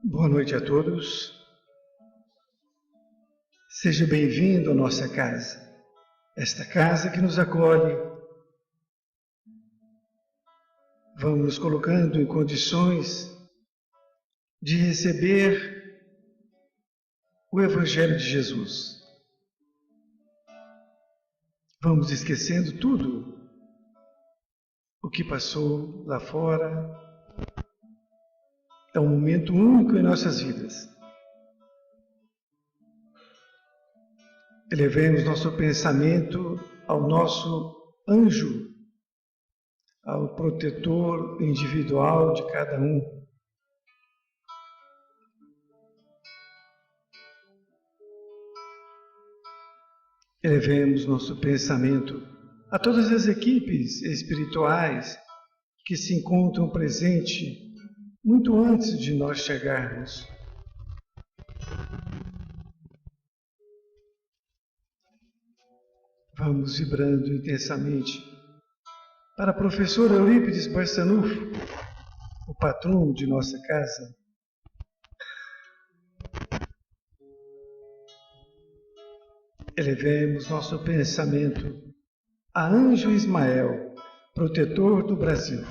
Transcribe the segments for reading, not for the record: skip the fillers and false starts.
Boa noite a todos. Seja bem-vindo à nossa casa, esta casa que nos acolhe. Vamos nos colocando em condições de receber o Evangelho de Jesus. Vamos esquecendo tudo o que passou lá fora. É um momento único em nossas vidas. Elevemos nosso pensamento ao nosso anjo, ao protetor individual de cada um. Elevemos nosso pensamento a todas as equipes espirituais que se encontram presentes muito antes de nós chegarmos. Vamos vibrando intensamente para o professor Eurípides Barçanufo, o patrono de nossa casa. Elevemos nosso pensamento a Anjo Ismael, protetor do Brasil.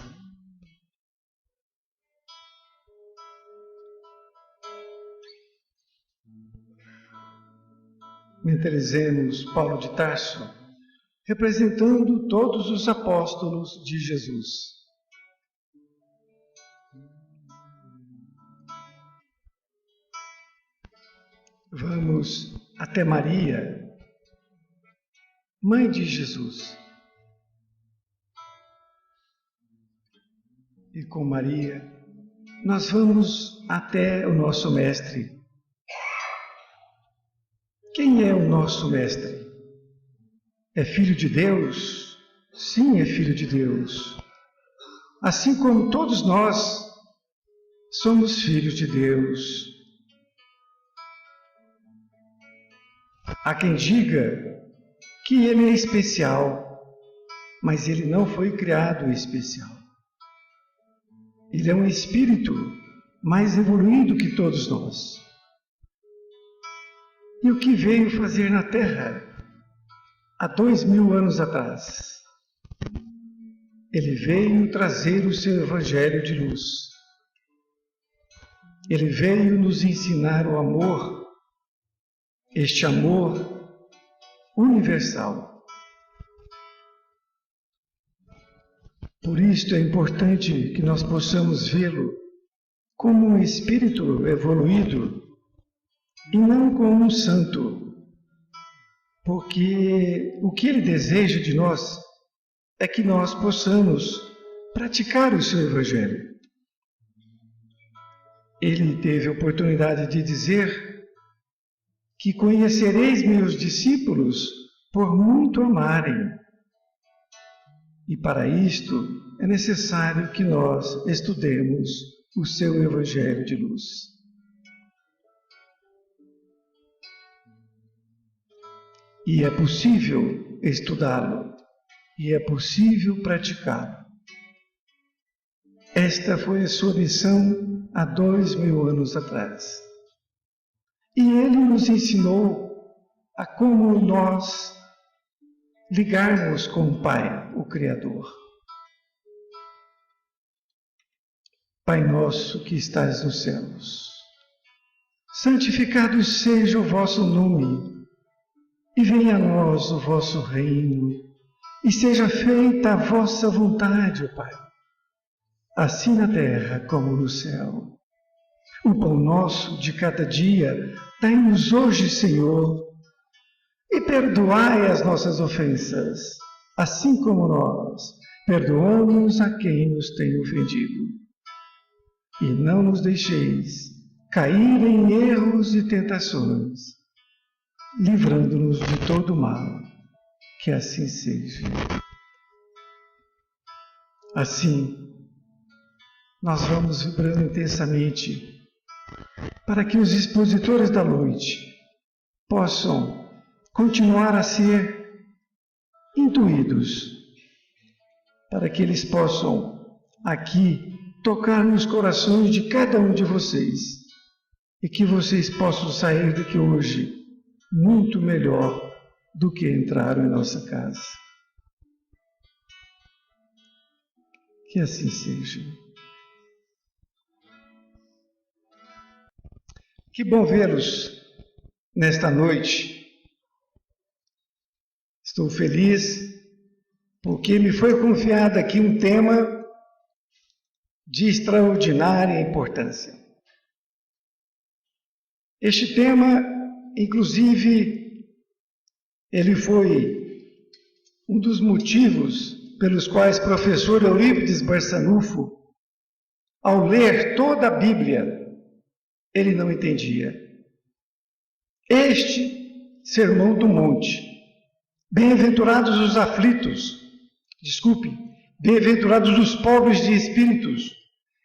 Mentalizemos Paulo de Tarso, representando todos os apóstolos de Jesus. Vamos até Maria, Mãe de Jesus. E com Maria, nós vamos até o nosso Mestre. Quem é o nosso Mestre? É Filho de Deus? Sim, é Filho de Deus. Assim como todos nós somos filhos de Deus. Há quem diga que Ele é especial, mas Ele não foi criado especial. Ele é um espírito mais evoluído que todos nós. E o que veio fazer na Terra há 2000 anos atrás? Ele veio trazer o seu Evangelho de luz. Ele veio nos ensinar o amor, este amor universal. Por isto é importante que nós possamos vê-lo como um espírito evoluído e não como um santo, porque o que ele deseja de nós é que nós possamos praticar o seu Evangelho. Ele teve a oportunidade de dizer que conhecereis meus discípulos por muito amarem. E para isto é necessário que nós estudemos o seu Evangelho de luz. E é possível estudá-lo, e é possível praticá-lo. Esta foi a sua missão há 2000 anos atrás. E ele nos ensinou a como nós ligarmos com o Pai, o Criador. Pai nosso que estás nos céus, santificado seja o vosso nome, e venha a nós o vosso reino, e seja feita a vossa vontade, ó Pai, assim na terra como no céu. O pão nosso de cada dia dai-nos hoje, Senhor, e perdoai as nossas ofensas, assim como nós perdoamos a quem nos tem ofendido. E não nos deixeis cair em erros e tentações, livrando-nos de todo mal, que assim seja. Assim, nós vamos vibrando intensamente para que os expositores da noite possam continuar a ser intuídos, para que eles possam aqui tocar nos corações de cada um de vocês e que vocês possam sair daqui hoje muito melhor do que entraram em nossa casa. Que assim seja. Que bom vê-los nesta noite. Estou feliz porque me foi confiado aqui um tema de extraordinária importância. Este tema, inclusive, ele foi um dos motivos pelos quais o professor Eurípides Barçanufo, ao ler toda a Bíblia, ele não entendia. Este Sermão do Monte, bem-aventurados os aflitos, bem-aventurados os pobres de espíritos,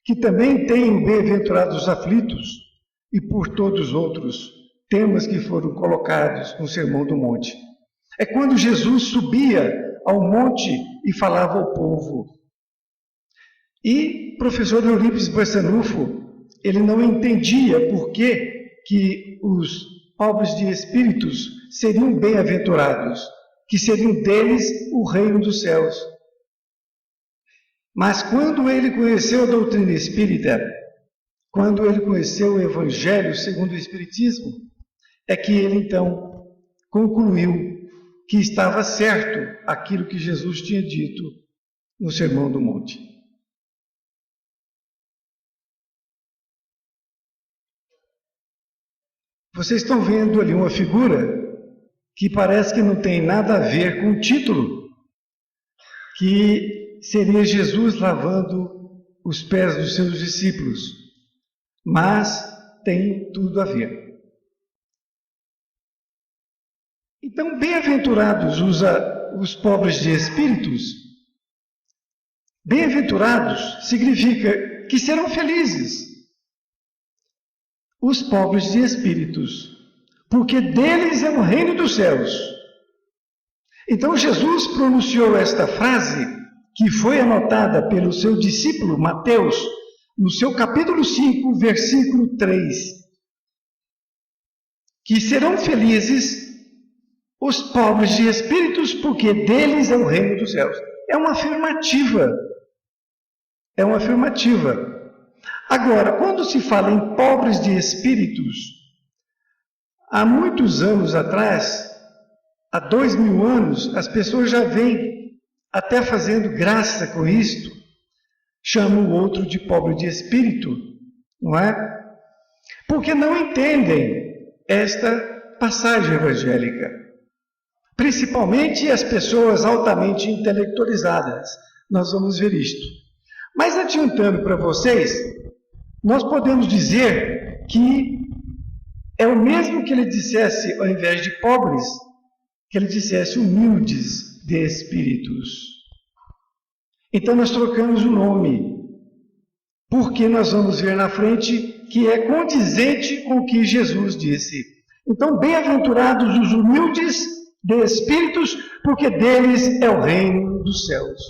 que também têm bem-aventurados os aflitos, e por todos os outros temas que foram colocados no Sermão do Monte. É quando Jesus subia ao monte e falava ao povo. E o professor Eurípides Barçanufo, ele não entendia por que os pobres de espíritos seriam bem-aventurados, que seriam deles o reino dos céus. Mas quando ele conheceu a doutrina espírita, quando ele conheceu o Evangelho segundo o Espiritismo, é que ele então concluiu que estava certo aquilo que Jesus tinha dito no Sermão do Monte. Vocês estão vendo ali uma figura que parece que não tem nada a ver com o título, que seria Jesus lavando os pés dos seus discípulos, mas tem tudo a ver. Então, bem-aventurados os pobres de espíritos. Bem-aventurados significa que serão felizes os pobres de espíritos, porque deles é o reino dos céus. Então, Jesus pronunciou esta frase, que foi anotada pelo seu discípulo Mateus, no seu capítulo 5, versículo 3, que serão felizes os pobres de espíritos, porque deles é o reino dos céus. É uma afirmativa. É uma afirmativa. Agora, quando se fala em pobres de espíritos, há muitos anos atrás, há 2000 anos, as pessoas já vêm até fazendo graça com isto, chamam o outro de pobre de espírito, não é? Porque não entendem esta passagem evangélica. Principalmente as pessoas altamente intelectualizadas. Nós vamos ver isto. Mas adiantando para vocês, nós podemos dizer que é o mesmo que ele dissesse, ao invés de pobres, que ele dissesse humildes de espíritos. Então nós trocamos o nome, porque nós vamos ver na frente que é condizente com o que Jesus disse. Então, bem-aventurados os humildes de espíritos, porque deles é o reino dos céus.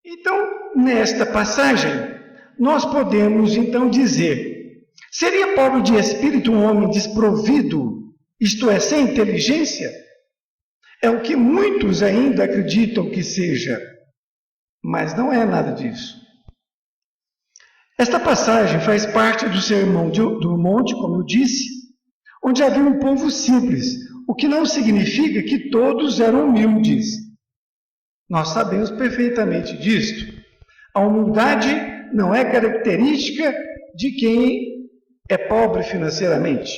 Então, nesta passagem, nós podemos então dizer: seria pobre de espírito um homem desprovido, isto é, sem inteligência? É o que muitos ainda acreditam que seja, mas não é nada disso. Esta passagem faz parte do Sermão do Monte, como eu disse, onde havia um povo simples, o que não significa que todos eram humildes. Nós sabemos perfeitamente disto. A humildade não é característica de quem é pobre financeiramente.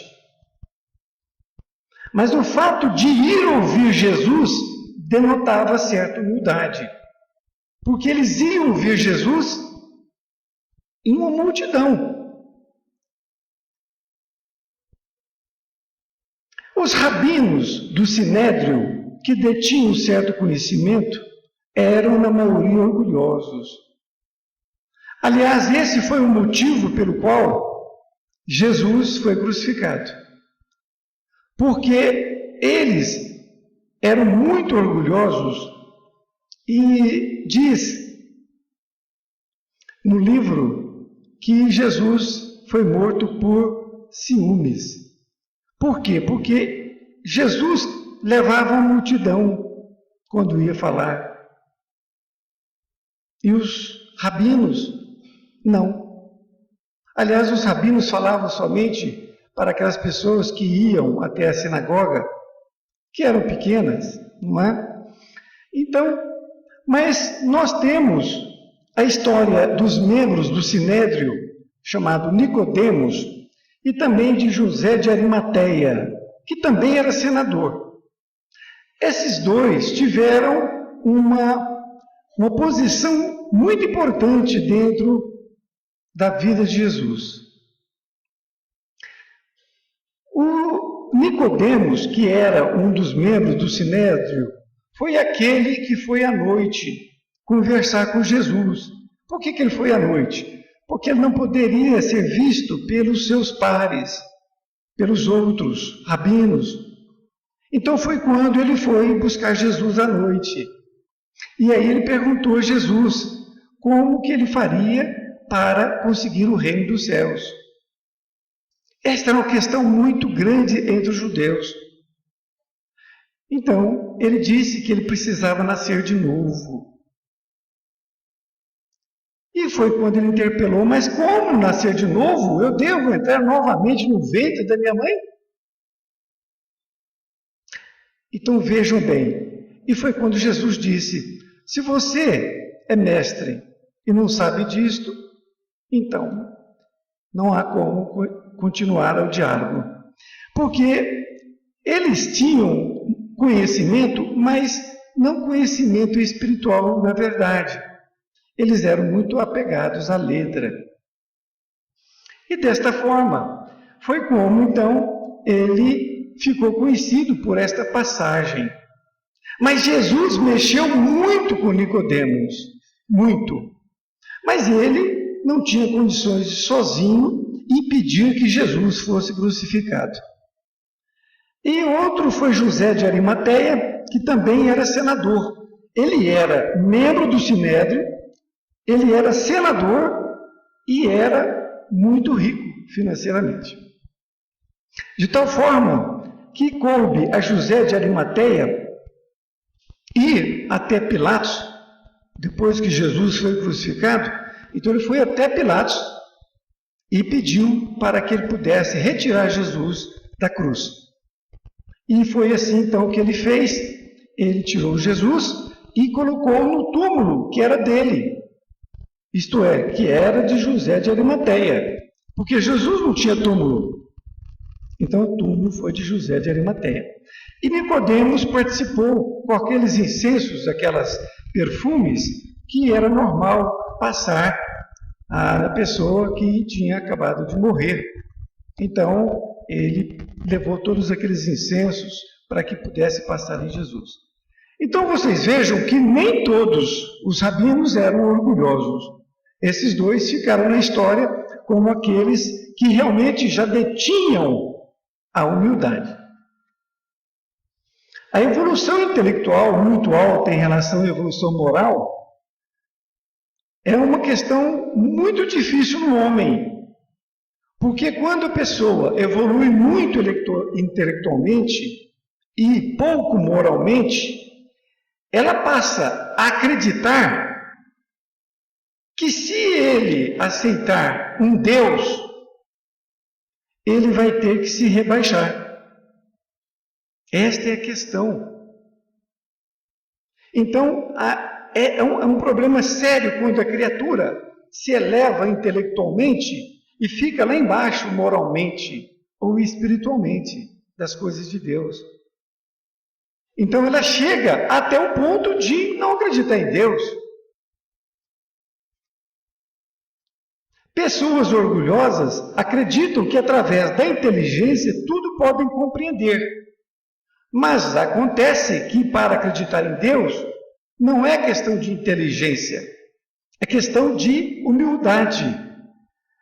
Mas o fato de ir ouvir Jesus denotava certa humildade. Porque eles iam ouvir Jesus em uma multidão. Os rabinos do Sinédrio, que detinham certo conhecimento, eram na maioria orgulhosos. Aliás, esse foi o motivo pelo qual Jesus foi crucificado. Porque eles eram muito orgulhosos E diz no livro que Jesus foi morto por ciúmes. Por quê? Porque Jesus levava a multidão quando ia falar. E os rabinos, não. Aliás, os rabinos falavam somente para aquelas pessoas que iam até a sinagoga, que eram pequenas, não é? Então, mas nós temos a história dos membros do Sinédrio, chamado Nicodemos, e também de José de Arimateia, que também era senador. Esses dois tiveram uma posição muito importante dentro da vida de Jesus. O Nicodemos, que era um dos membros do Sinédrio, foi aquele que foi à noite conversar com Jesus. Por que ele foi à noite? Porque ele não poderia ser visto pelos seus pares, pelos outros rabinos. Então foi quando ele foi buscar Jesus à noite. E aí ele perguntou a Jesus como que ele faria para conseguir o reino dos céus. Esta é uma questão muito grande entre os judeus. Então, ele disse que ele precisava nascer de novo. E foi quando ele interpelou, mas como nascer de novo? Eu devo entrar novamente no ventre da minha mãe? Então vejam bem, e foi quando Jesus disse, se você é mestre e não sabe disto, então não há como continuar o diálogo. Porque eles tinham conhecimento, mas não conhecimento espiritual na verdade. Eles eram muito apegados à letra. E desta forma, foi como então ele ficou conhecido por esta passagem. Mas Jesus mexeu muito com Nicodemos, muito. Mas ele não tinha condições de sozinho impedir que Jesus fosse crucificado. E outro foi José de Arimateia, que também era senador. Ele era membro do Sinédrio, ele era senador e era muito rico financeiramente. De tal forma que coube a José de Arimateia ir até Pilatos, depois que Jesus foi crucificado, então ele foi até Pilatos e pediu para que ele pudesse retirar Jesus da cruz. E foi assim então que ele fez. Ele tirou Jesus e colocou no túmulo que era dele, isto é, que era de José de Arimateia, porque Jesus não tinha túmulo. Então o túmulo foi de José de Arimateia. E Nicodemos participou com aqueles incensos, aquelas perfumes que era normal passar à pessoa que tinha acabado de morrer. Então ele levou todos aqueles incensos para que pudesse passar em Jesus. Então vocês vejam que nem todos os rabinos eram orgulhosos. Esses dois ficaram na história como aqueles que realmente já detinham a humildade. A evolução intelectual muito alta em relação à evolução moral é uma questão muito difícil no homem. Porque quando a pessoa evolui muito intelectualmente e pouco moralmente, ela passa a acreditar que se ele aceitar um Deus, ele vai ter que se rebaixar. Esta é a questão. Então, é um problema sério quando a criatura se eleva intelectualmente e fica lá embaixo moralmente ou espiritualmente das coisas de Deus. Então ela chega até o ponto de não acreditar em Deus. Pessoas orgulhosas acreditam que através da inteligência tudo podem compreender. Mas acontece que para acreditar em Deus não é questão de inteligência, é questão de humildade.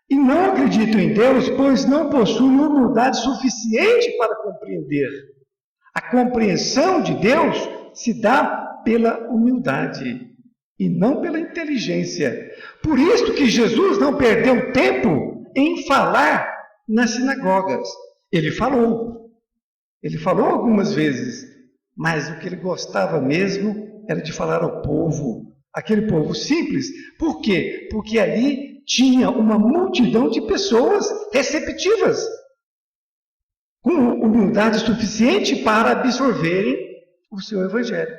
E não acreditam em Deus, pois não possuem humildade suficiente para compreender. A compreensão de Deus se dá pela humildade e não pela inteligência. Por isso que Jesus não perdeu tempo em falar nas sinagogas. Ele falou algumas vezes, mas o que ele gostava mesmo era de falar ao povo, aquele povo simples. Por quê? Porque ali tinha uma multidão de pessoas receptivas, com humildade suficiente para absorverem o seu evangelho.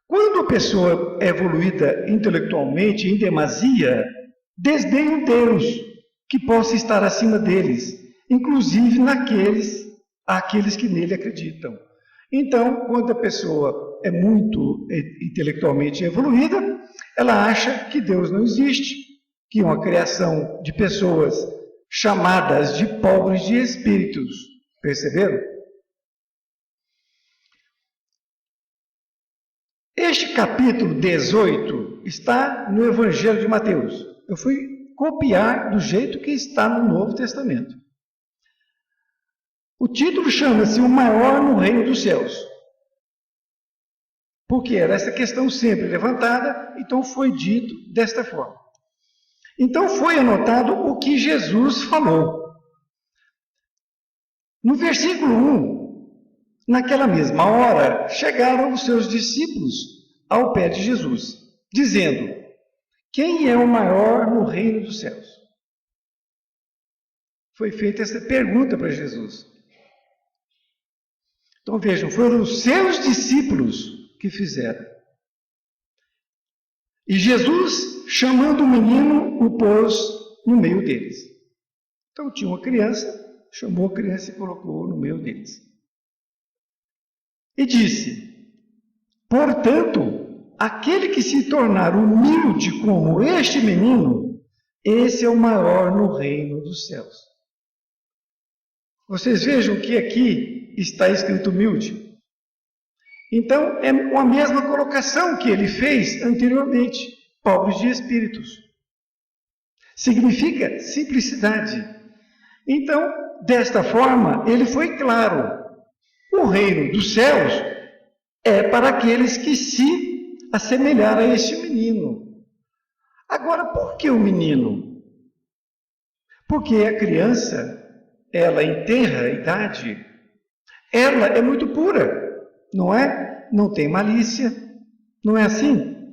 Quando a pessoa é evoluída intelectualmente em demasia, desdenha Deus que possa estar acima deles, inclusive àqueles que nele acreditam. Então, quando a pessoa é muito intelectualmente evoluída, ela acha que Deus não existe, que é uma criação de pessoas chamadas de pobres de espíritos. Perceberam? Este capítulo 18 está no Evangelho de Mateus. Eu fui copiar do jeito que está no Novo Testamento. O título chama-se O Maior no Reino dos Céus. Porque era essa questão sempre levantada, então foi dito desta forma. Então foi anotado o que Jesus falou. No versículo 1, naquela mesma hora, chegaram os seus discípulos ao pé de Jesus, dizendo: quem é o maior no reino dos céus? Foi feita essa pergunta para Jesus. Então vejam, foram os seus discípulos que fizeram. E Jesus, chamando o menino, o pôs no meio deles. Então tinha uma criança, chamou a criança e colocou no meio deles. E disse: portanto, aquele que se tornar humilde como este menino, esse é o maior no reino dos céus. Vocês vejam que aqui está escrito humilde. Então, é a mesma colocação que ele fez anteriormente, pobres de espíritos. Significa simplicidade. Então, desta forma, ele foi claro. O reino dos céus é para aqueles que se assemelharam a este menino. Agora, por que o menino? Porque a criança, ela em tenra idade, ela é muito pura. Não é? Não tem malícia. Não é assim?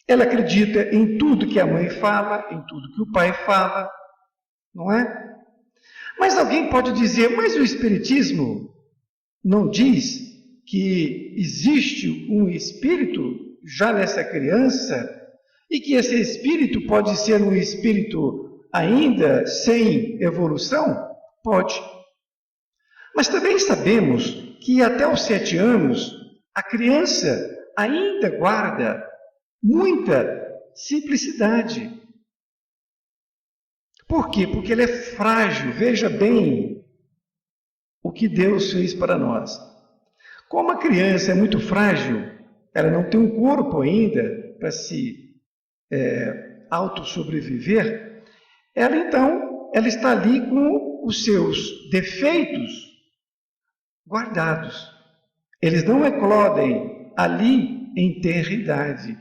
Ela acredita em tudo que a mãe fala, em tudo que o pai fala. Não é? Mas alguém pode dizer, mas o Espiritismo não diz que existe um espírito já nessa criança e que esse espírito pode ser um espírito ainda sem evolução? Pode. Mas também sabemos que até os 7 anos, a criança ainda guarda muita simplicidade. Por quê? Porque ela é frágil. Veja bem o que Deus fez para nós. Como a criança é muito frágil, ela não tem um corpo ainda para se autossobreviver, ela está ali com os seus defeitos guardados. Eles não eclodem ali em tenra idade.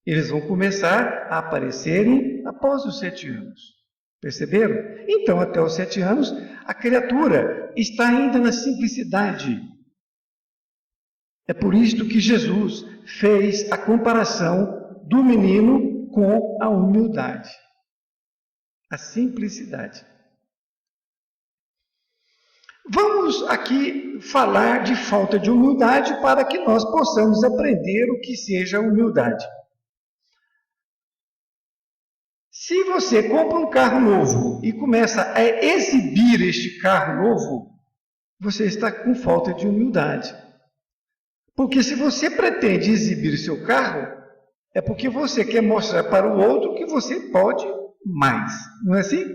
Eles vão começar a aparecerem após os 7 anos. Perceberam? Então, até os 7 anos, a criatura está ainda na simplicidade. É por isto que Jesus fez a comparação do menino com a humildade, a simplicidade. Vamos aqui falar de falta de humildade para que nós possamos aprender o que seja humildade. Se você compra um carro novo e começa a exibir este carro novo, você está com falta de humildade. Porque se você pretende exibir seu carro, é porque você quer mostrar para o outro que você pode mais. Não é assim?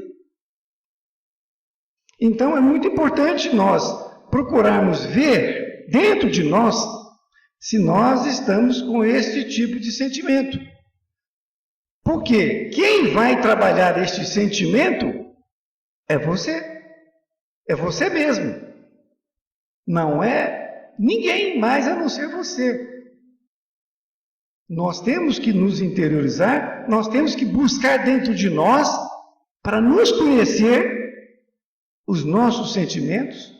Então é muito importante nós procurarmos ver dentro de nós se nós estamos com este tipo de sentimento. Porque quem vai trabalhar este sentimento é você. É você mesmo. não é ninguém mais a não ser você. Nós temos que nos interiorizar, nós temos que buscar dentro de nós, para nos conhecer, os nossos sentimentos,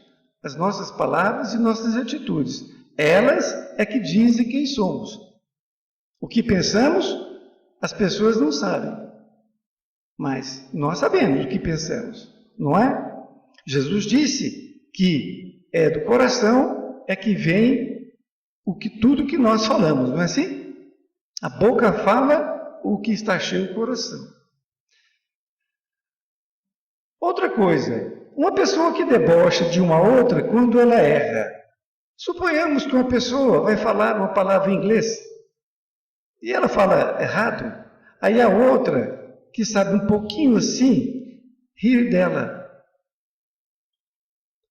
as nossas palavras e nossas atitudes. Elas é que dizem quem somos. O que pensamos, as pessoas não sabem. Mas nós sabemos o que pensamos, não é? Jesus disse que é do coração é que vem tudo que nós falamos, não é assim? A boca fala o que está cheio do coração. Outra coisa, uma pessoa que debocha de uma outra quando ela erra. Suponhamos que uma pessoa vai falar uma palavra em inglês e ela fala errado, aí a outra, que sabe um pouquinho assim, rir dela.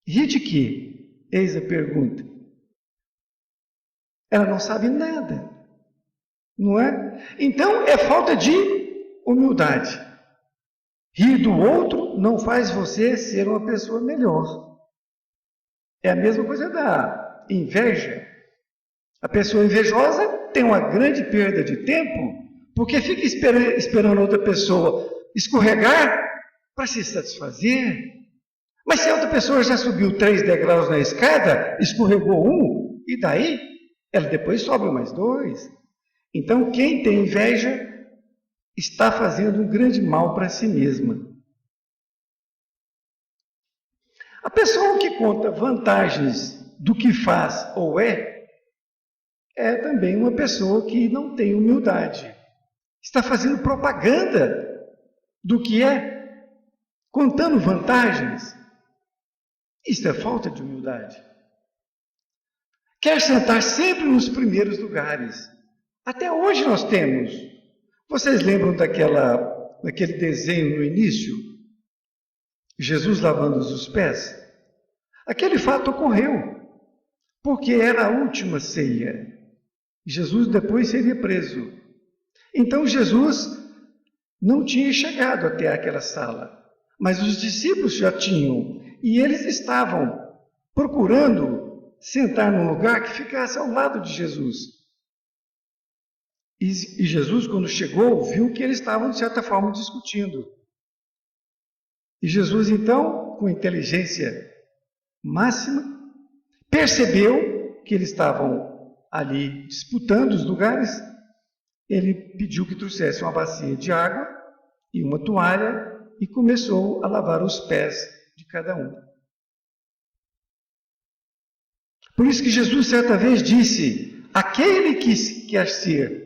Rir de quê? Eis a pergunta. Ela não sabe nada, não é? Então é falta de humildade. Rir do outro não faz você ser uma pessoa melhor. É a mesma coisa da inveja. A pessoa invejosa tem uma grande perda de tempo porque fica esperando outra pessoa escorregar para se satisfazer. Mas se a outra pessoa já subiu 3 degraus na escada, escorregou um, e daí? Ela depois sobe mais 2. Então, quem tem inveja está fazendo um grande mal para si mesma. A pessoa que conta vantagens do que faz ou é também uma pessoa que não tem humildade. Está fazendo propaganda do que é, contando vantagens. Isso é falta de humildade. Quer sentar sempre nos primeiros lugares. Até hoje nós temos. Vocês lembram daquele desenho no início? Jesus lavando os pés? Aquele fato ocorreu, porque era a última ceia. Jesus depois seria preso. Então Jesus não tinha chegado até aquela sala, mas os discípulos já tinham, e eles estavam procurando sentar num lugar que ficasse ao lado de Jesus. E Jesus, quando chegou, viu que eles estavam, de certa forma, discutindo. E Jesus, então, com inteligência máxima, percebeu que eles estavam ali disputando os lugares. Ele pediu que trouxesse uma bacia de água e uma toalha e começou a lavar os pés de cada um. Por isso que Jesus certa vez disse: aquele que quer ser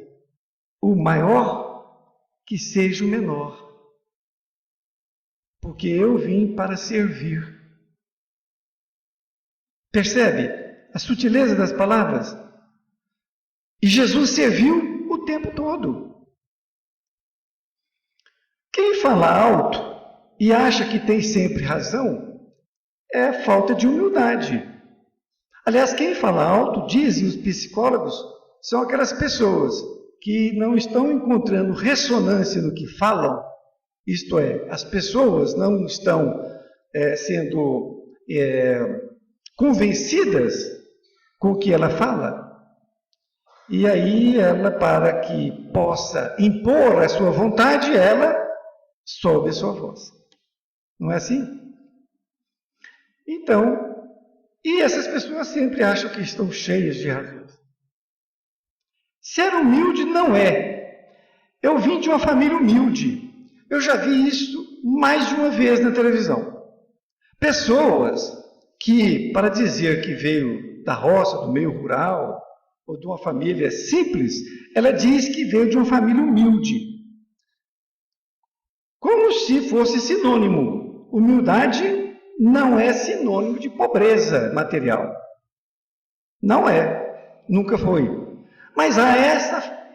o maior, que seja o menor, porque eu vim para servir. Percebe a sutileza das palavras? E Jesus serviu o tempo todo. Quem fala alto e acha que tem sempre razão é falta de humildade. Aliás, quem fala alto, dizem os psicólogos, são aquelas pessoas que não estão encontrando ressonância no que falam, isto é, as pessoas não estão sendo convencidas com o que ela fala, e aí ela, para que possa impor a sua vontade, ela sobe a sua voz. Não é assim? Então, e essas pessoas sempre acham que estão cheias de razões. Ser humilde não é. Eu vim de uma família humilde. Eu já vi isso mais de uma vez na televisão. Pessoas que, para dizer que veio da roça, do meio rural, ou de uma família simples, ela diz que veio de uma família humilde. Como se fosse sinônimo. Humildade não é sinônimo de pobreza material. Não é. Nunca foi. Mas há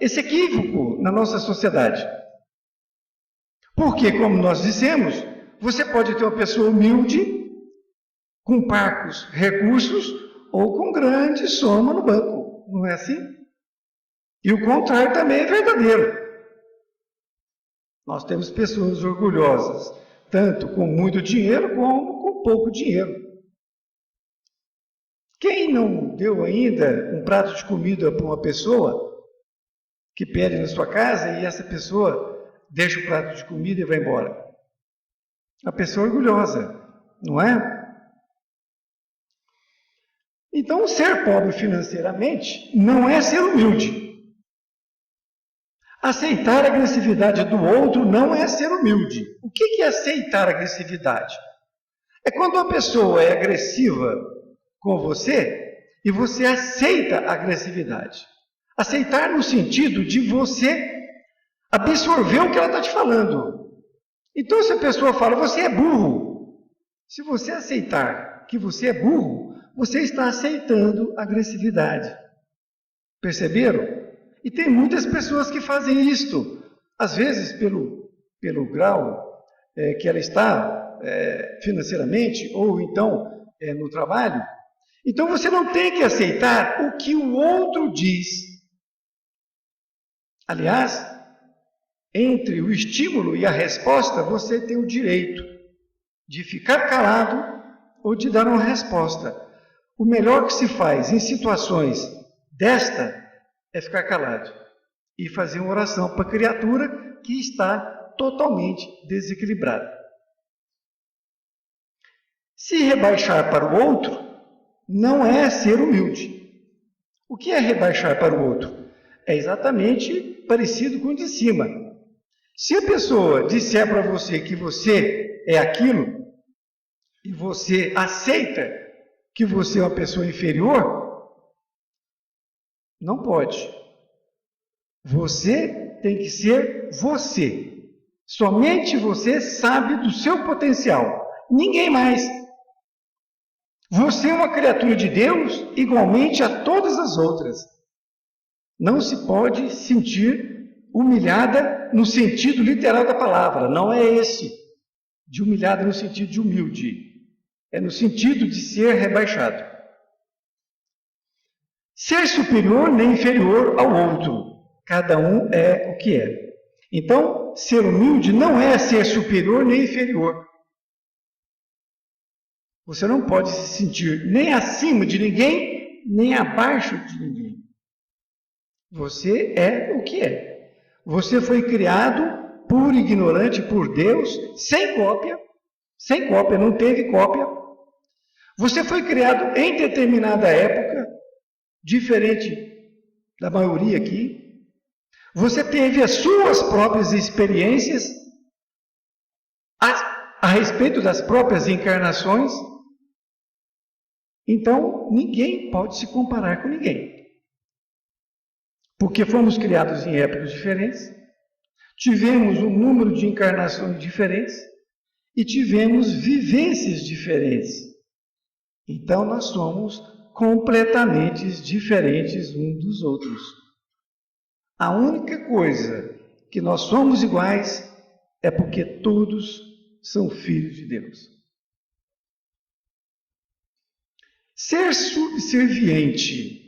esse equívoco na nossa sociedade. Porque, como nós dissemos, você pode ter uma pessoa humilde, com parcos recursos, ou com grande soma no banco. Não é assim? E o contrário também é verdadeiro. Nós temos pessoas orgulhosas, tanto com muito dinheiro como com pouco dinheiro. Quem não deu ainda um prato de comida para uma pessoa que pede na sua casa e essa pessoa deixa o prato de comida e vai embora? A pessoa orgulhosa, não é? Então, ser pobre financeiramente não é ser humilde. Aceitar a agressividade do outro não é ser humilde. O que é aceitar a agressividade? É quando uma pessoa é agressiva com você e você aceita a agressividade. Aceitar no sentido de você absorver o que ela está te falando. Então, se a pessoa fala, você é burro, se você aceitar que você é burro, você está aceitando a agressividade. Perceberam? E tem muitas pessoas que fazem isto. Às vezes, pelo grau que ela está financeiramente, ou então no trabalho. Então, você não tem que aceitar o que o outro diz. Aliás, entre o estímulo e a resposta, você tem o direito de ficar calado ou de dar uma resposta. O melhor que se faz em situações desta é ficar calado e fazer uma oração para a criatura que está totalmente desequilibrada. Se rebaixar para o outro, não é ser humilde. O que é rebaixar para o outro? É exatamente parecido com o de cima. Se a pessoa disser para você que você é aquilo, e você aceita que você é uma pessoa inferior, não pode. Você tem que ser você. Somente você sabe do seu potencial. Ninguém mais. Você é uma criatura de Deus igualmente a todas as outras. Não se pode sentir humilhada no sentido literal da palavra. Não é esse, de humilhada no sentido de humilde. É no sentido de ser rebaixado. Ser superior nem inferior ao outro. Cada um é o que é. Então, ser humilde não é ser superior nem inferior. Você não pode se sentir nem acima de ninguém, nem abaixo de ninguém. Você é o que é. Você foi criado puro, ignorante por Deus, sem cópia. Sem cópia, não teve cópia. Você foi criado em determinada época, diferente da maioria aqui. Você teve as suas próprias experiências a respeito das próprias encarnações. Então, ninguém pode se comparar com ninguém. Porque fomos criados em épocas diferentes, tivemos um número de encarnações diferentes e tivemos vivências diferentes. Então, nós somos completamente diferentes uns dos outros. A única coisa que nós somos iguais é porque todos são filhos de Deus. Ser subserviente.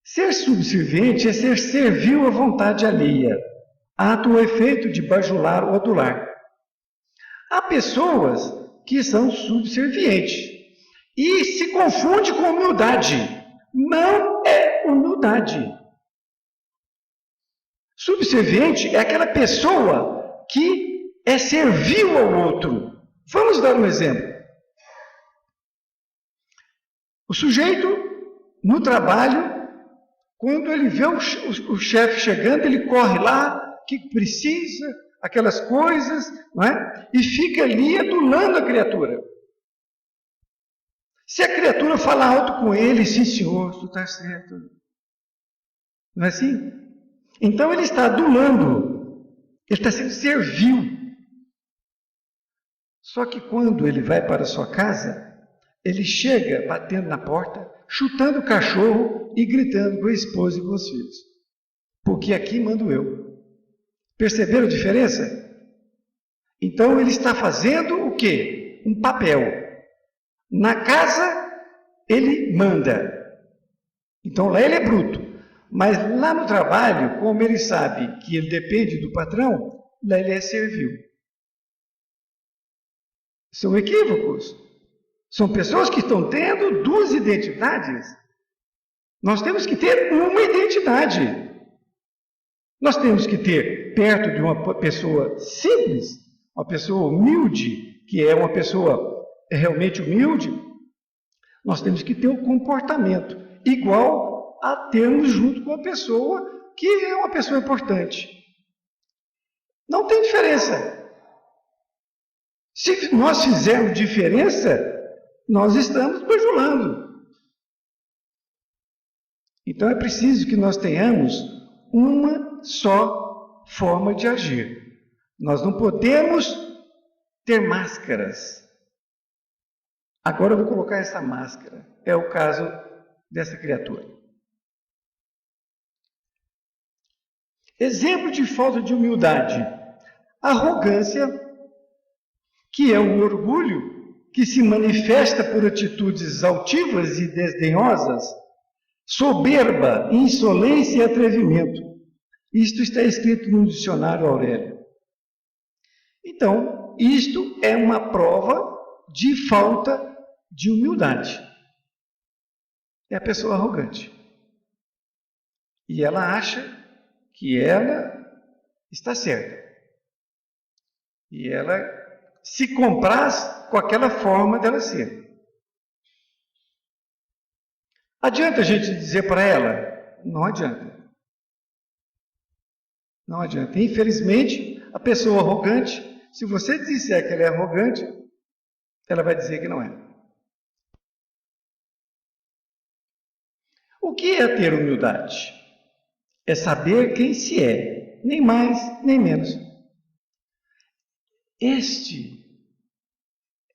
Ser subserviente é ser servil à vontade alheia, ato ou efeito de bajular ou adular. Há pessoas que são subservientes e se confunde com humildade. Não é humildade. Subserviente é aquela pessoa que é servil ao outro. Vamos dar um exemplo. O sujeito, no trabalho, quando ele vê o chefe chegando, ele corre lá, que precisa, aquelas coisas, não é? E fica ali adulando a criatura. Se a criatura falar alto com ele, sim senhor, tu está certo. Não é assim? Então ele está adulando, ele está sendo servil. Só que quando ele vai para a sua casa, ele chega batendo na porta, chutando o cachorro e gritando com a esposa e com os filhos. Porque aqui mando eu. Perceberam a diferença? Então ele está fazendo o quê? Um papel. Na casa, ele manda. Então lá ele é bruto. Mas lá no trabalho, como ele sabe que ele depende do patrão, lá ele é servil. São equívocos. São pessoas que estão tendo duas identidades. Nós temos que ter uma identidade. Nós temos que ter perto de uma pessoa simples, uma pessoa humilde, que é uma pessoa realmente humilde, nós temos que ter um comportamento igual a termos junto com uma pessoa que é uma pessoa importante. Não tem diferença. Se nós fizermos diferença, nós estamos bajulando. Então é preciso que nós tenhamos uma só forma de agir. Nós não podemos ter máscaras. Agora eu vou colocar essa máscara. É o caso dessa criatura. Exemplo de falta de humildade. Arrogância, que é um orgulho que se manifesta por atitudes altivas e desdenhosas, soberba, insolência e atrevimento. Isto está escrito no dicionário Aurélio. Então, isto é uma prova de falta de humildade. É a pessoa arrogante. E ela acha que ela está certa. E ela se compraz com aquela forma dela ser. Adianta a gente dizer para ela? Não adianta. Não adianta. Infelizmente, a pessoa arrogante, se você disser que ela é arrogante, ela vai dizer que não é. O que é ter humildade? É saber quem se é, nem mais, nem menos.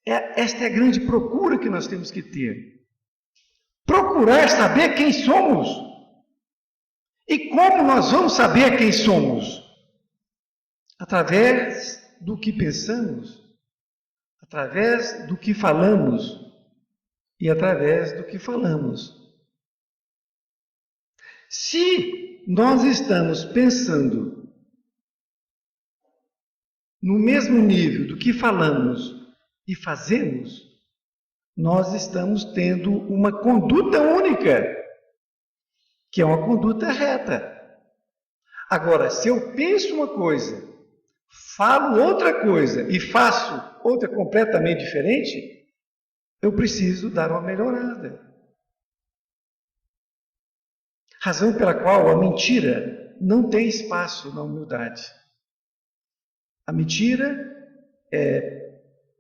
Esta é a grande procura que nós temos que ter. Procurar saber quem somos. E como nós vamos saber quem somos? Através do que pensamos, através do que falamos e através do que falamos. Se nós estamos pensando no mesmo nível do que falamos e fazemos, nós estamos tendo uma conduta única, que é uma conduta reta. Agora, se eu penso uma coisa, falo outra coisa e faço outra completamente diferente, eu preciso dar uma melhorada. Razão pela qual a mentira não tem espaço na humildade. A mentira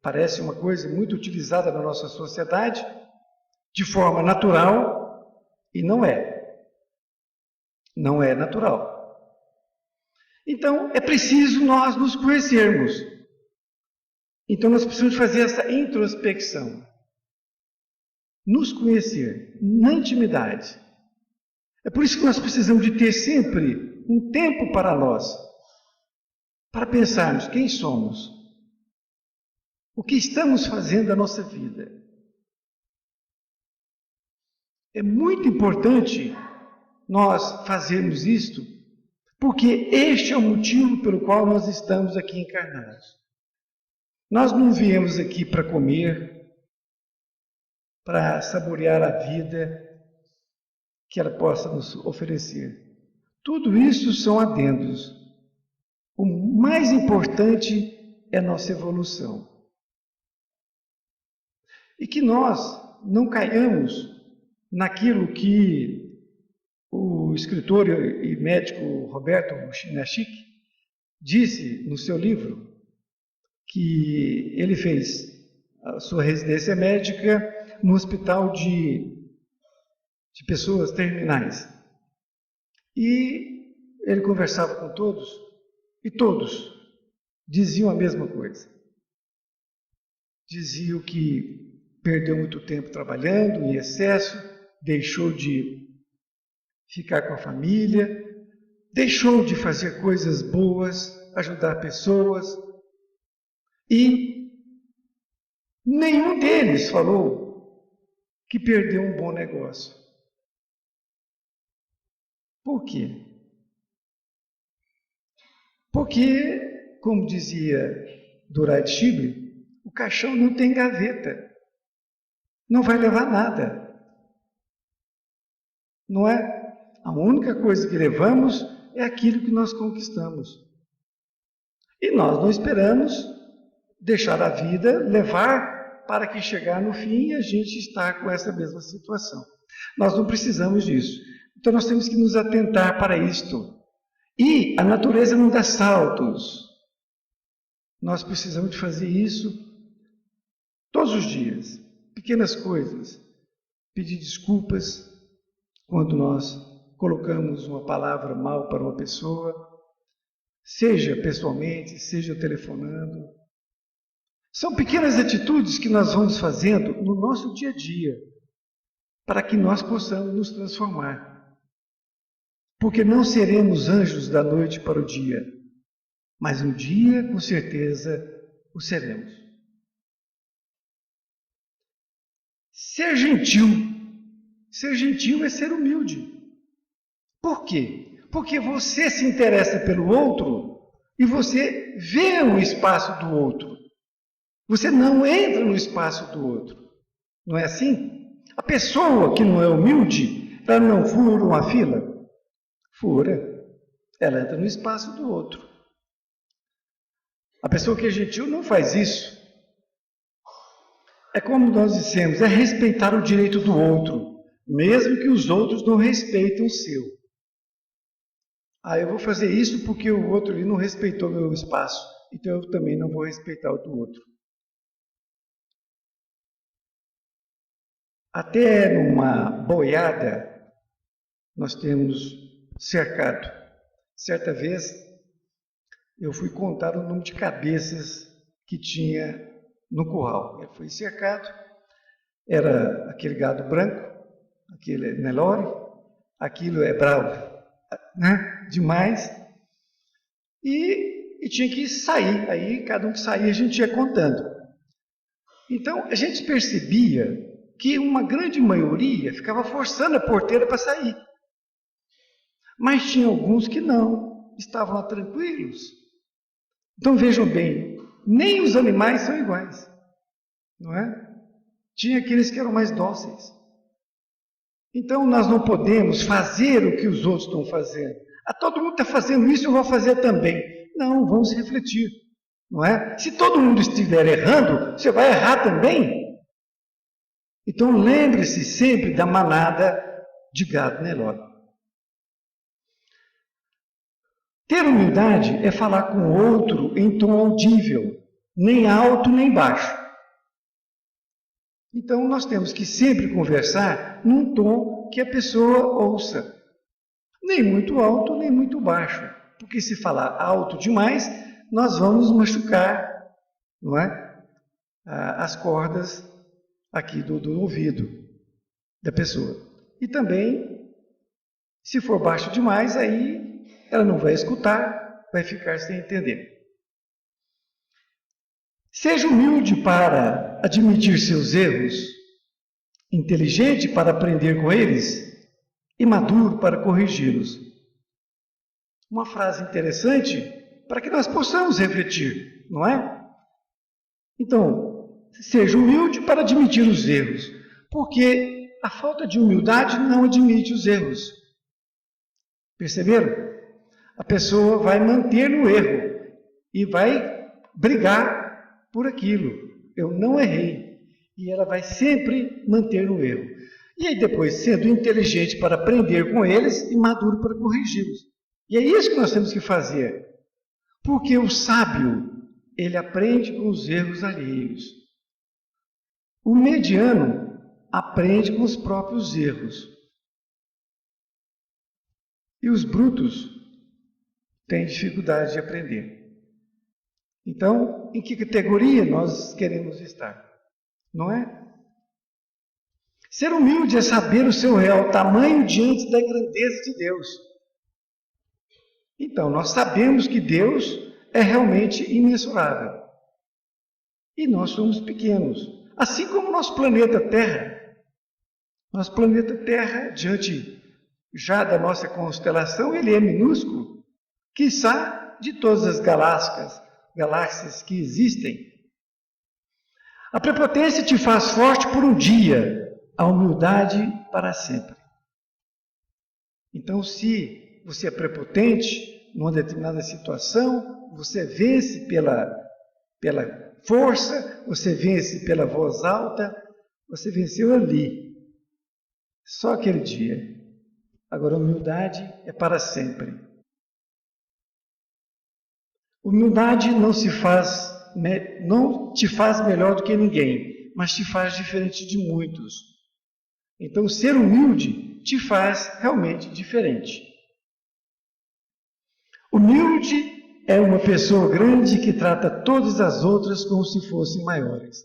parece uma coisa muito utilizada na nossa sociedade de forma natural e não é. Não é natural. Então, é preciso nós nos conhecermos. Então, nós precisamos fazer essa introspecção. Nos conhecer na intimidade. É por isso que nós precisamos de ter sempre um tempo para nós, para pensarmos quem somos, o que estamos fazendo da nossa vida. É muito importante nós fazermos isto, porque este é o motivo pelo qual nós estamos aqui encarnados. Nós não viemos aqui para comer, para saborear a vida que ela possa nos oferecer. Tudo isso são adendos. O mais importante é a nossa evolução. E que nós não caiamos naquilo que o escritor e médico Roberto Chinachic disse no seu livro, que ele fez a sua residência médica no hospital de pessoas terminais. E ele conversava com todos, e todos diziam a mesma coisa. Diziam que perdeu muito tempo trabalhando em excesso, deixou de ficar com a família, deixou de fazer coisas boas, ajudar pessoas, e nenhum deles falou que perdeu um bom negócio. Por quê? Porque, como dizia Durad Shibre, o caixão não tem gaveta. não vai levar a nada. Não é? A única coisa que levamos é aquilo que nós conquistamos. E nós não esperamos deixar a vida levar para que chegar no fim e a gente está com essa mesma situação. Nós não precisamos disso. Então nós temos que nos atentar para isto. E a natureza não dá saltos. Nós precisamos de fazer isso todos os dias. Pequenas coisas. Pedir desculpas quando nós colocamos uma palavra mal para uma pessoa, seja pessoalmente, seja telefonando. São pequenas atitudes que nós vamos fazendo no nosso dia a dia, para que nós possamos nos transformar. Porque não seremos anjos da noite para o dia, mas um dia, com certeza, o seremos. Ser gentil. Ser gentil é ser humilde. Por quê? Porque você se interessa pelo outro e você vê o espaço do outro. Você não entra no espaço do outro. Não é assim? A pessoa que não é humilde, ela não fura uma fila? Fura. Ela entra no espaço do outro. A pessoa que é gentil não faz isso. É como nós dissemos, é respeitar o direito do outro, mesmo que os outros não respeitem o seu. Eu vou fazer isso porque o outro ali não respeitou meu espaço, então eu também não vou respeitar o do outro. Até numa boiada, nós temos cercado. Certa vez, eu fui contar o número de cabeças que tinha no curral. Eu fui cercado, era aquele gado branco, aquele é Nelore, aquilo é bravo, né? Demais, e tinha que sair. Aí, cada um que saía, a gente ia contando. Então, a gente percebia que uma grande maioria ficava forçando a porteira para sair. Mas tinha alguns que não, estavam lá tranquilos. Então, vejam bem, nem os animais são iguais, não é? Tinha aqueles que eram mais dóceis. Então, nós não podemos fazer o que os outros estão fazendo. Todo mundo está fazendo isso, eu vou fazer também. Não, vamos refletir, não é? Se todo mundo estiver errando, você vai errar também. Então, lembre-se sempre da manada de gado Nelore. Ter humildade é falar com o outro em tom audível, nem alto nem baixo. Então, nós temos que sempre conversar num tom que a pessoa ouça. Nem muito alto, nem muito baixo. Porque se falar alto demais, nós vamos machucar, não é? As cordas aqui do ouvido da pessoa. E também, se for baixo demais, aí ela não vai escutar, vai ficar sem entender. Seja humilde para admitir seus erros, inteligente para aprender com eles e maduro para corrigi-los. Uma frase interessante para que nós possamos refletir, não é? Então, seja humilde para admitir os erros, porque a falta de humildade não admite os erros. Perceberam? A pessoa vai manter no erro e vai brigar por aquilo. Eu não errei. E ela vai sempre manter no erro. E aí depois, sendo inteligente para aprender com eles e maduro para corrigi-los. E é isso que nós temos que fazer. Porque o sábio, ele aprende com os erros alheios. O mediano aprende com os próprios erros. E os brutos têm dificuldade de aprender. Então, em que categoria nós queremos estar? Não é? Ser humilde é saber o seu real tamanho diante da grandeza de Deus. Então, nós sabemos que Deus é realmente imensurável. E nós somos pequenos. Assim como o nosso planeta Terra. Nosso planeta Terra, diante já da nossa constelação, ele é minúsculo. Quiçá de todas as galáxias que existem. A prepotência te faz forte por um dia, a humildade para sempre. Então, se você é prepotente numa determinada situação, você vence pela força, você vence pela voz alta, você venceu ali. Só aquele dia. Agora, a humildade é para sempre. Humildade não te faz melhor do que ninguém, mas te faz diferente de muitos. Então, ser humilde te faz realmente diferente. Humilde é uma pessoa grande que trata todas as outras como se fossem maiores.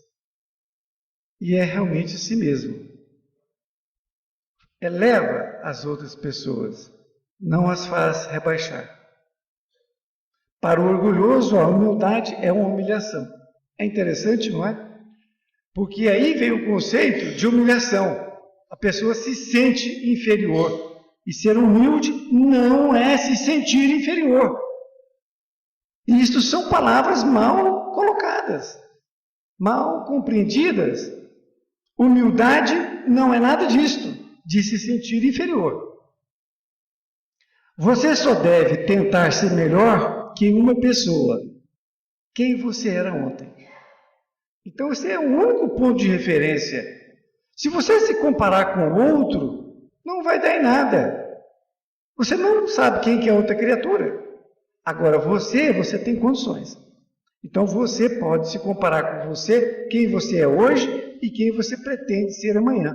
E é realmente assim mesmo. Eleva as outras pessoas, não as faz rebaixar. Para o orgulhoso, a humildade é uma humilhação. É interessante, não é? Porque aí vem o conceito de humilhação. A pessoa se sente inferior. E ser humilde não é se sentir inferior. E isto são palavras mal colocadas, mal compreendidas. Humildade não é nada disto, de se sentir inferior. Você só deve tentar ser melhor que uma pessoa, quem você era ontem. Então, esse é o único ponto de referência. Se você se comparar com o outro, não vai dar em nada. Você não sabe quem que é a outra criatura. Agora, você tem condições. Então, você pode se comparar com você, quem você é hoje e quem você pretende ser amanhã.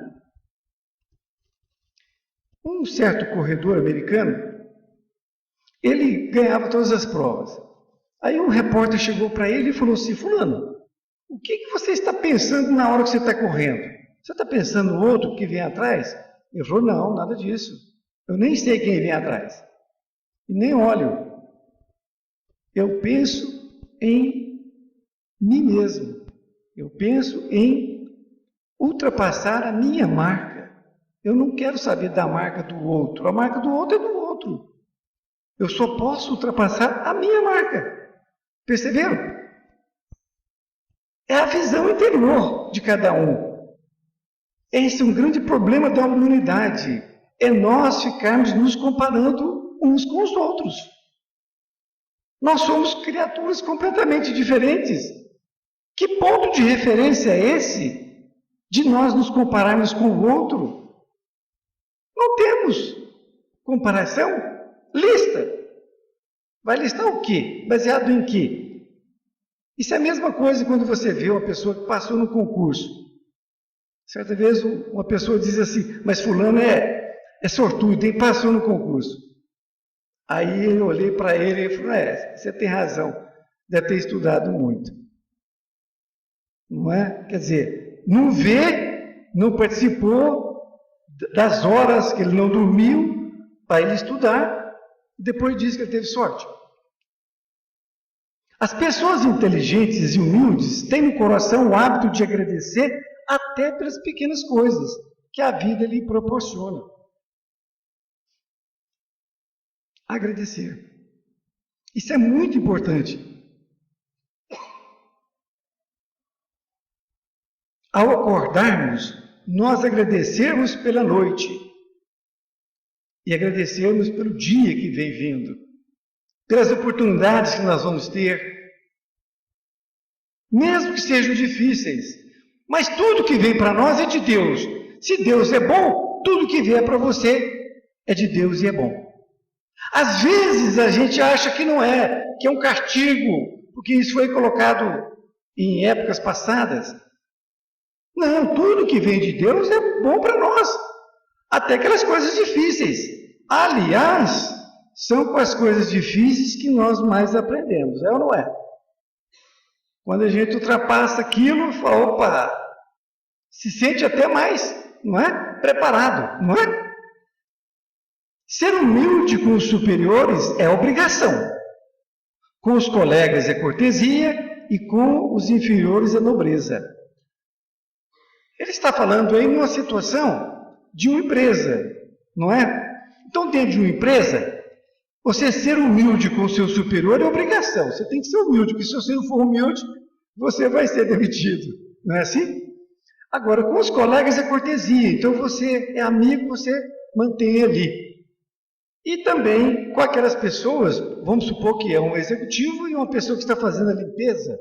Um certo corredor americano, ele ganhava todas as provas. Aí um repórter chegou para ele e falou assim: fulano, o que você está pensando na hora que você está correndo? Você está pensando no outro que vem atrás? Ele falou: não, nada disso. Eu nem sei quem vem atrás. E nem olho. Eu penso em mim mesmo. Eu penso em ultrapassar a minha marca. Eu não quero saber da marca do outro. A marca do outro é do outro. Eu só posso ultrapassar a minha marca. Perceberam? É a visão interior de cada um. Esse é um grande problema da humanidade. É nós ficarmos nos comparando uns com os outros. Nós somos criaturas completamente diferentes. Que ponto de referência é esse de nós nos compararmos com o outro? Não temos comparação? Lista. Vai listar o quê? Baseado em quê? Isso é a mesma coisa quando você vê uma pessoa que passou no concurso. Certa vez uma pessoa diz assim: mas fulano é sortudo, ele passou no concurso. Aí eu olhei para ele e falei: você tem razão, deve ter estudado muito. Não é? Quer dizer, não vê, não participou das horas que ele não dormiu para ele estudar, e depois diz que ele teve sorte. As pessoas inteligentes e humildes têm no coração o hábito de agradecer até pelas pequenas coisas que a vida lhe proporciona. Agradecer. Isso é muito importante. Ao acordarmos, nós agradecermos pela noite e agradecermos pelo dia que vem vindo, pelas oportunidades que nós vamos ter, mesmo que sejam difíceis. Mas tudo que vem para nós é de Deus. Se Deus é bom, tudo que vier para você é de Deus e é bom. Às vezes a gente acha que não é, que é um castigo, porque isso foi colocado em épocas passadas. Não, tudo que vem de Deus é bom para nós. Até aquelas coisas difíceis. Aliás, são com as coisas difíceis que nós mais aprendemos, é ou não é? Quando a gente ultrapassa aquilo, fala: opa, se sente até mais, não é? Preparado, não é? Ser humilde com os superiores é obrigação. Com os colegas é cortesia e com os inferiores é nobreza. Ele está falando aí numa situação de uma empresa, não é? Então, dentro de uma empresa, você ser humilde com o seu superior é obrigação. Você tem que ser humilde, porque se você não for humilde, você vai ser demitido, Não é assim? Agora, com os colegas é cortesia. Então, você é amigo, você mantém ali. E também com aquelas pessoas, vamos supor que é um executivo e uma pessoa que está fazendo a limpeza.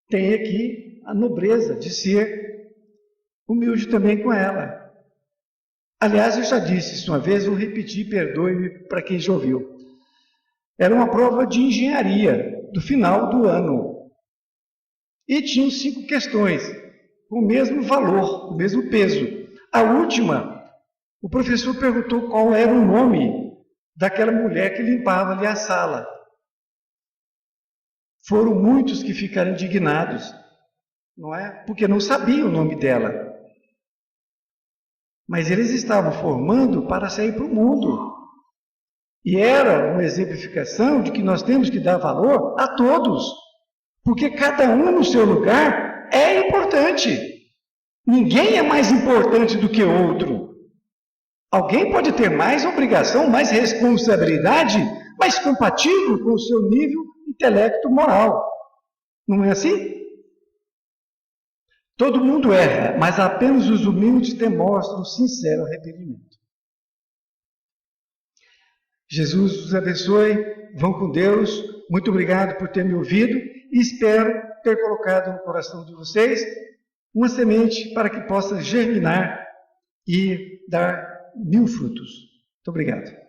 Tem aqui a nobreza de ser humilde também com ela. Aliás, eu já disse isso uma vez, vou repetir, perdoe-me para quem já ouviu. Era uma prova de engenharia do final do ano. E tinham 5 questões, com o mesmo valor, o mesmo peso. A última, o professor perguntou qual era o nome daquela mulher que limpava ali a sala. Foram muitos que ficaram indignados, não é? Porque não sabiam o nome dela. Mas eles estavam formando para sair para o mundo. E era uma exemplificação de que nós temos que dar valor a todos. Porque cada um no seu lugar é importante. Ninguém é mais importante do que outro. Alguém pode ter mais obrigação, mais responsabilidade, mas compatível com o seu nível intelecto moral. Não é assim? Todo mundo erra, mas apenas os humildes demonstram sincero arrependimento. Jesus os abençoe, vão com Deus, muito obrigado por ter me ouvido e espero ter colocado no coração de vocês uma semente para que possa germinar e dar 1000 frutos. Muito obrigado.